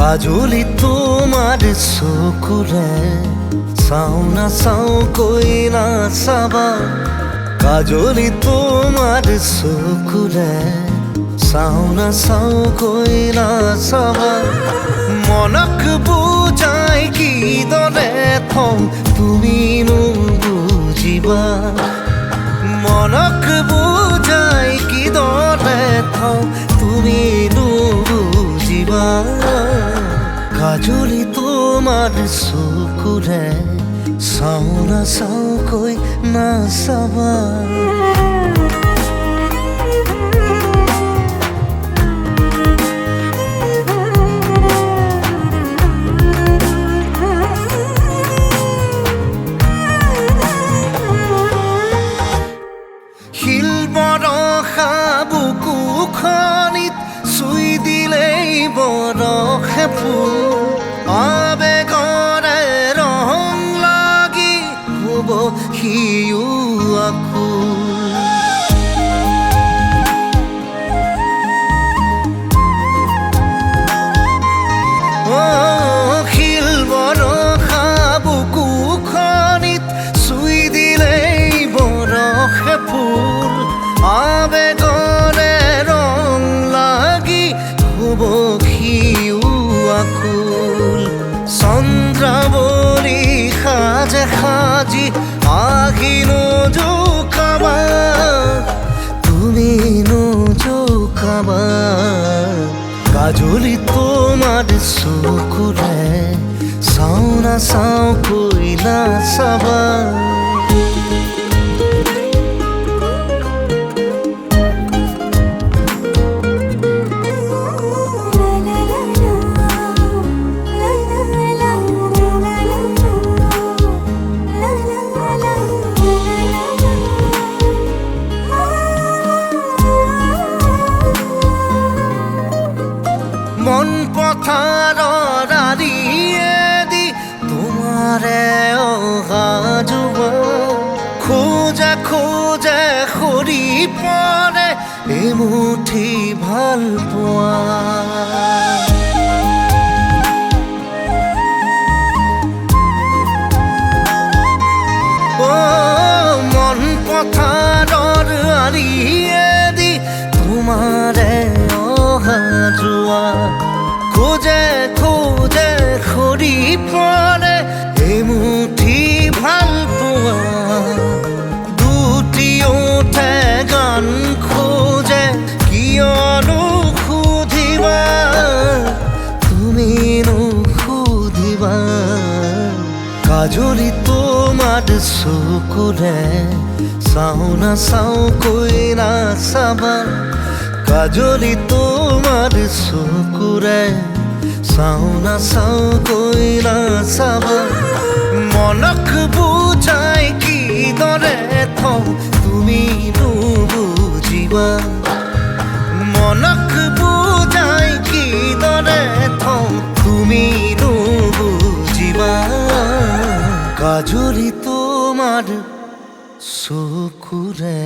কাজলি তোমার চকুৰে চাও না চাও কৈ না চাবা কাজলি তোমার চকুৰে চাও না চাও কৈ না চাবা মনক বুজাই কিদৰে থওঁ তুমি নুবুজিবা মনক বুজাই কিদৰে থওঁ তুমি নুবুজিবা কাজলি তোমার চকুৰে চাও না চাও কৈ না চাবা বৰষা বুকুখনিত চুই দিলেই বৰষে ফুল আবেগৰে ৰং লাগি হ'ব সিও আকুল শিল বৰষা বুকুখনিত চুই দিলেই বৰষে ফুল আবেগৰে ৰং লাগি হ'ব সিও আকুল চন্দ্ৰাৱলী সাজে সাজি আহি নোজোকাবা তুমি নোজোকাবা কাজলি তোমার চকুৰে চাও না চাও কৈ না চাবা মন পথাৰৰ আৰিয়েদি তোমাৰে অহা যোৱা খোজে খোজে সৰি পৰে এমুঠি ভাল পোৱা মন পথাৰৰ আৰিয়েদি তোমাৰে অহা যোৱা খোজে খোজে সৰি পৰে এমুঠি ভাল পোৱা দুটি ওঠে গান খোজে কিয়নো সুধিবা তুমি নুসুধিবা কাজলি তোমার চকুৰে চাও না চাও কৈ না চাবা কাজলি তোমার চকুৰে চাও না চাও কৈ না চাবা মনক বুজাই কিদৰে থওঁ তুমি নুবুজিবা মনক বুজাই কিদৰে থওঁ তুমি নুবুজিবা কাজলি তোমার চকুৰে